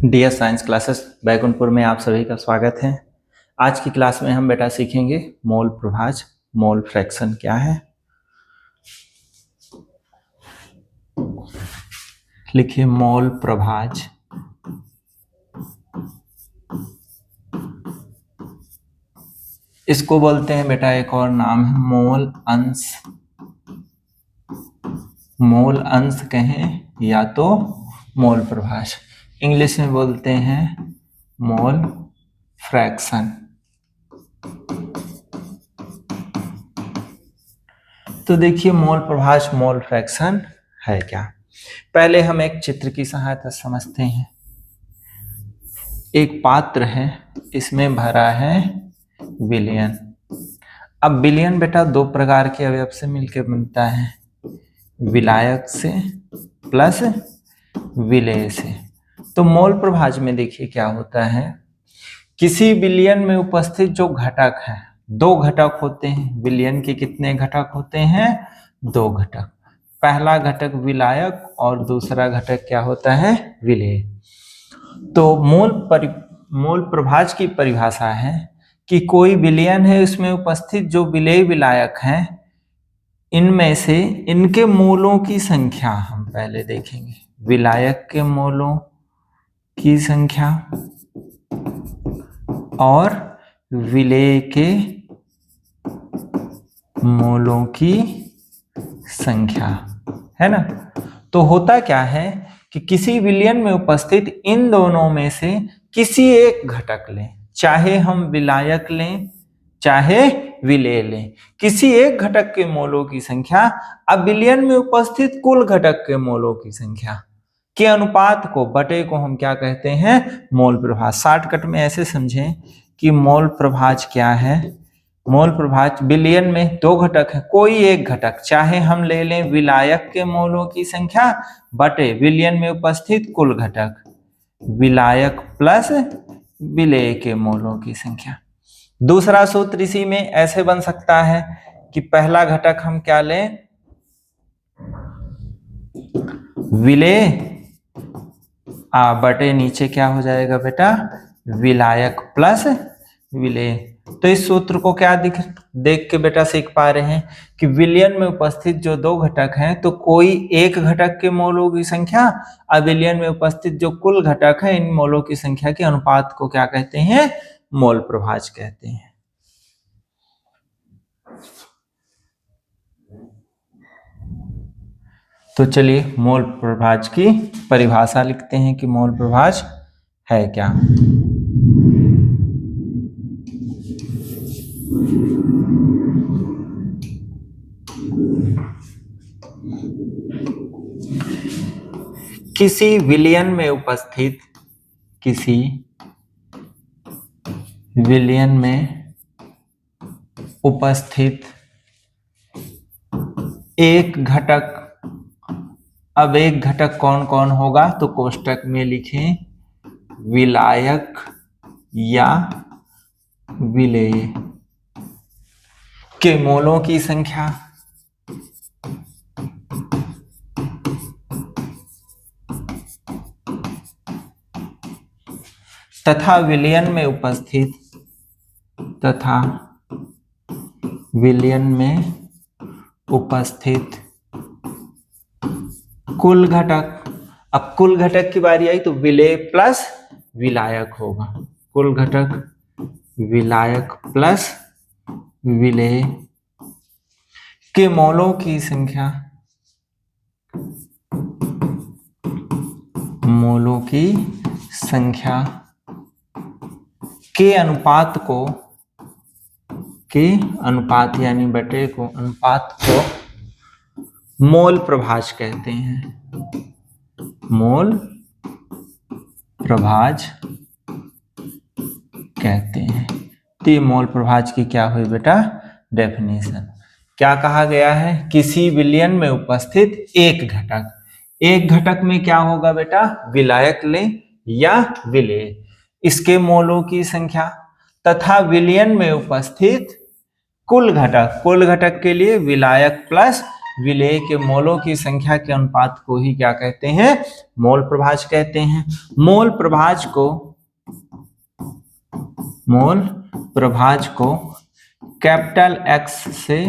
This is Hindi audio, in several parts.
डियर साइंस क्लासेस बैकुंठपुर में आप सभी का स्वागत है। आज की क्लास में हम बेटा सीखेंगे मोल प्रभाज, मोल फ्रैक्शन क्या है। लिखिए मोल प्रभाज। इसको बोलते हैं बेटा, एक और नाम है मोल अंश। मोल अंश कहें या तो मोल प्रभाज, इंग्लिश में बोलते हैं मोल फ्रैक्शन। तो देखिए मोल प्रभाज, मोल फ्रैक्शन है क्या। पहले हम एक चित्र की सहायता समझते हैं। एक पात्र है, इसमें भरा है विलयन। अब विलयन बेटा दो प्रकार के अवयव से मिलकर बनता है, विलायक से प्लस विलेय से। तो मोल प्रभाज में देखिए क्या होता है, किसी विलयन में उपस्थित जो घटक है, दो घटक होते हैं। विलयन के कितने घटक होते हैं? दो घटक। पहला घटक विलायक और दूसरा घटक क्या होता है? विलेय। तो मोल प्रभाज की परिभाषा है कि कोई विलयन है, उसमें उपस्थित जो विलेय विलायक हैं, इनमें से इनके मोलों की संख्या हम पहले देखेंगे। विलायक के मोलों की संख्या और विलेय के मोलों की संख्या, है ना। तो होता क्या है कि किसी विलयन में उपस्थित इन दोनों में से किसी एक घटक लें, चाहे हम विलायक लें चाहे विलेय लें, किसी एक घटक के मोलों की संख्या अब विलयन में उपस्थित कुल घटक के मोलों की संख्या के अनुपात को, बटे को हम क्या कहते हैं? मोल प्रभाज। शॉर्टकट में ऐसे समझें कि मोल प्रभाज क्या है। मोल प्रभाज, विलयन में दो घटक है, कोई एक घटक, चाहे हम ले लें विलायक के मोलों की संख्या बटे विलयन में उपस्थित कुल घटक, विलायक प्लस विलेय के मोलों की संख्या। दूसरा सूत्र इसी में ऐसे बन सकता है कि पहला घटक हम क्या लें? विलेय बटे नीचे क्या हो जाएगा बेटा? विलायक प्लस विलेय। तो इस सूत्र को क्या देख के बेटा सीख पा रहे हैं कि विलयन में उपस्थित जो दो घटक हैं, तो कोई एक घटक के मोलों की संख्या और विलयन में उपस्थित जो कुल घटक है, इन मोलों की संख्या के अनुपात को क्या कहते हैं? मोल प्रभाज कहते हैं। तो चलिए मोल प्रभाज की परिभाषा लिखते हैं कि मोल प्रभाज है क्या। किसी विलयन में उपस्थित, किसी विलयन में उपस्थित एक घटक, अब एक घटक कौन कौन होगा? तो कोष्टक में लिखें विलायक या विलेय के मोलों की संख्या तथा विलयन में उपस्थित, तथा विलयन में उपस्थित कुल घटक। अब कुल घटक की बारी आई तो विलेय प्लस विलायक होगा। कुल घटक विलायक प्लस विलेय के मोलों की संख्या, मोलों की संख्या के अनुपात को, के अनुपात यानी बटे को, अनुपात को मोल प्रभाज कहते हैं। मोल प्रभाज कहते हैं। तो ये मोल प्रभाज की क्या हुई बेटा? डेफिनेशन। क्या कहा गया है? किसी विलयन में उपस्थित एक घटक, एक घटक में क्या होगा बेटा? विलायक लें या विलेय, इसके मोलों की संख्या तथा विलयन में उपस्थित कुल घटक, कुल घटक के लिए विलायक प्लस विलेय के मोलों की संख्या के अनुपात को ही क्या कहते हैं, मोल प्रभाज कहते हैं। मोल प्रभाज को कैपिटल एक्स से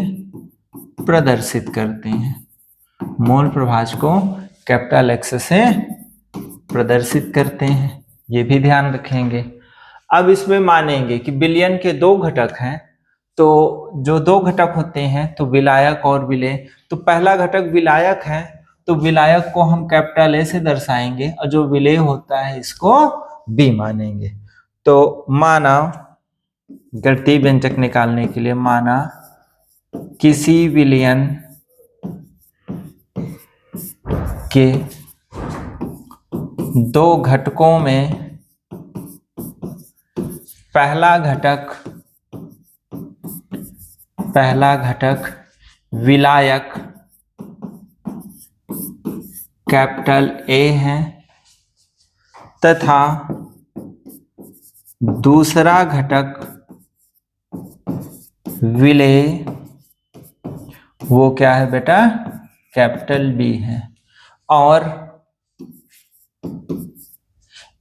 प्रदर्शित करते हैं। मोल प्रभाज को कैपिटल एक्स से प्रदर्शित करते हैं, ये भी ध्यान रखेंगे। अब इसमें मानेंगे कि विलयन के दो घटक हैं, तो जो दो घटक होते हैं तो विलायक और विलेय, तो पहला घटक विलायक है तो विलायक को हम कैपिटल ए से दर्शाएंगे और जो विलेय होता है इसको बी मानेंगे। तो माना, गणितीय व्यंजक निकालने के लिए माना किसी विलयन के दो घटकों में पहला घटक विलायक कैपिटल ए है तथा दूसरा घटक विलेय वो क्या है बेटा, कैपिटल बी है, और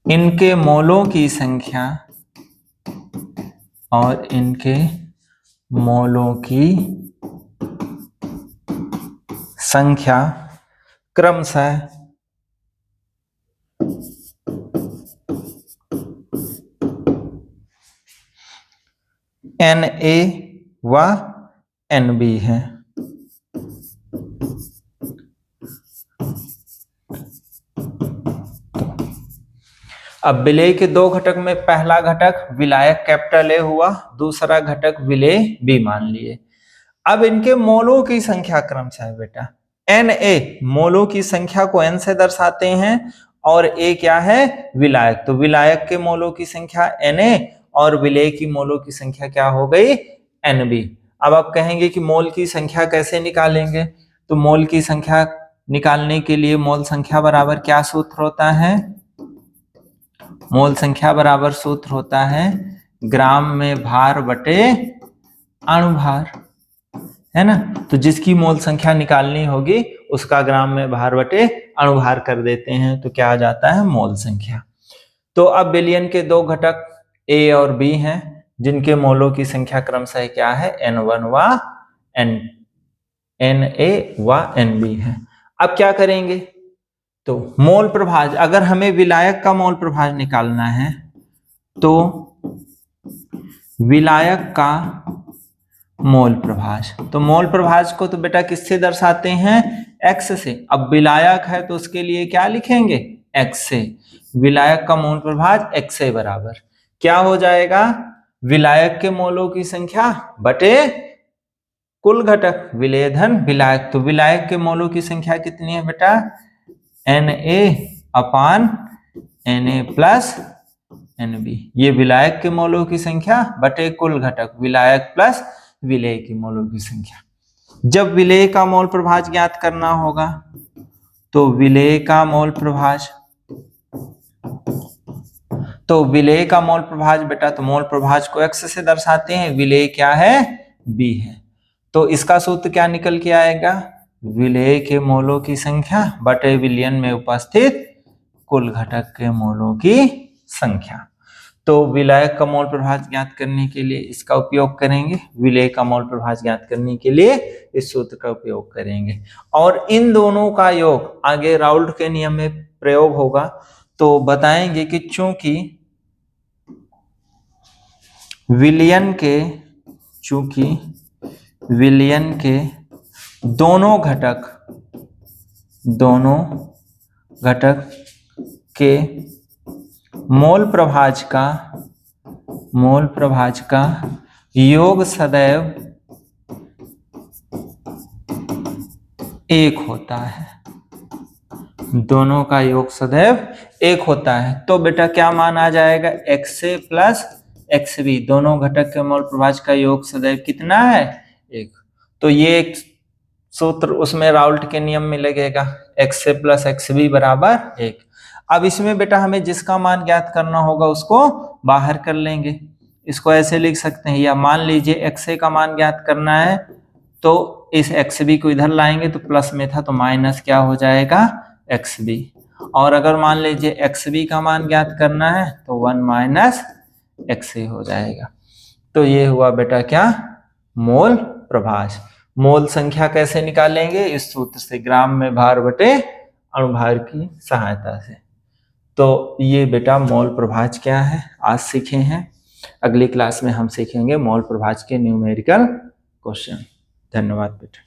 इनके मोलों की संख्या क्रमशः Na व Nb है। अब विलेय के दो घटक में पहला घटक विलायक कैपिटल ए हुआ, दूसरा घटक विलेय बी मान लिए। अब इनके मोलों की संख्या क्रमशः है बेटा, Na मोलों की संख्या को n से दर्शाते हैं और A क्या है, विलायक, तो विलायक के मोलों की संख्या Na और विलेय की मोलों की संख्या क्या हो गई, Nb। अब आप कहेंगे कि मोल की संख्या कैसे निकालेंगे, तो मोल की संख्या निकालने के लिए मोल संख्या बराबर क्या सूत्र होता है, मोल संख्या बराबर सूत्र होता है ग्राम में भार बटे अणुभार, है ना। तो जिसकी मोल संख्या निकालनी होगी उसका ग्राम में भार बटे अणुभार कर देते हैं, तो क्या आ जाता है, मोल संख्या। तो अब विलयन के दो घटक A और B हैं जिनके मोलों की संख्या क्रमशः क्या है, N1 व Na व Nb है। अब क्या करेंगे, तो मोल प्रभाज, अगर हमें विलायक का मोल प्रभाज निकालना है तो विलायक का मोल प्रभाज, तो मोल प्रभाज को तो बेटा किससे दर्शाते हैं, x से। अब विलायक है तो उसके लिए क्या लिखेंगे, x से। विलायक का मोल प्रभाज x से बराबर क्या हो जाएगा, विलायक के मोलों की संख्या बटे कुल घटक विलेय धन विलायक। तो विलायक के मोलों की संख्या कितनी है बेटा, Na/Na प्लस Nb, ये विलायक के मोलों की संख्या बटे कुल घटक विलायक प्लस विलेय की मोलों की संख्या। जब विलेय का मोल प्रभाज ज्ञात करना होगा तो विलेय का मोल प्रभाज, तो विलेय का मोल प्रभाज बेटा, तो मोल प्रभाज को x से दर्शाते हैं, विलेय क्या है, b है। तो इसका सूत्र क्या निकल के आएगा, विलेय के मोलों की संख्या बटे विलयन में उपस्थित कुल घटक के मोलों की संख्या। तो विलायक का मोल प्रभाज ज्ञात करने के लिए इसका उपयोग करेंगे, विलेय का मोल प्रभाज ज्ञात करने के लिए इस सूत्र का उपयोग करेंगे, और इन दोनों का योग आगे राउल्ट के नियम में प्रयोग होगा। तो बताएंगे कि चूंकि विलयन के दोनों घटक के मोल प्रभाज का योग सदैव एक होता है, दोनों का योग सदैव एक होता है। तो बेटा क्या मान आ जाएगा, XA प्लस XB, दोनों घटक के मोल प्रभाज का योग सदैव कितना है, एक। तो ये एक सूत्र उसमें राउल्ट के नियम में लगेगा, XA प्लस XB बराबर एक। अब इसमें बेटा हमें जिसका मान ज्ञात करना होगा उसको बाहर कर लेंगे, इसको ऐसे लिख सकते हैं, या मान लीजिए XA का मान ज्ञात करना है तो इस XB को इधर लाएंगे तो प्लस में था तो माइनस क्या हो जाएगा XB। और अगर मान लीजिए XB का मान ज्ञात करना है तो 1 माइनस XA हो जाएगा। तो ये हुआ बेटा क्या, मोल प्रभाज। मोल संख्या कैसे निकालेंगे, इस सूत्र से, ग्राम में भार बटे अणुभार की सहायता से। तो ये बेटा मोल प्रभाज क्या है आज सीखे हैं। अगली क्लास में हम सीखेंगे मोल प्रभाज के न्यूमेरिकल क्वेश्चन। धन्यवाद बेटा।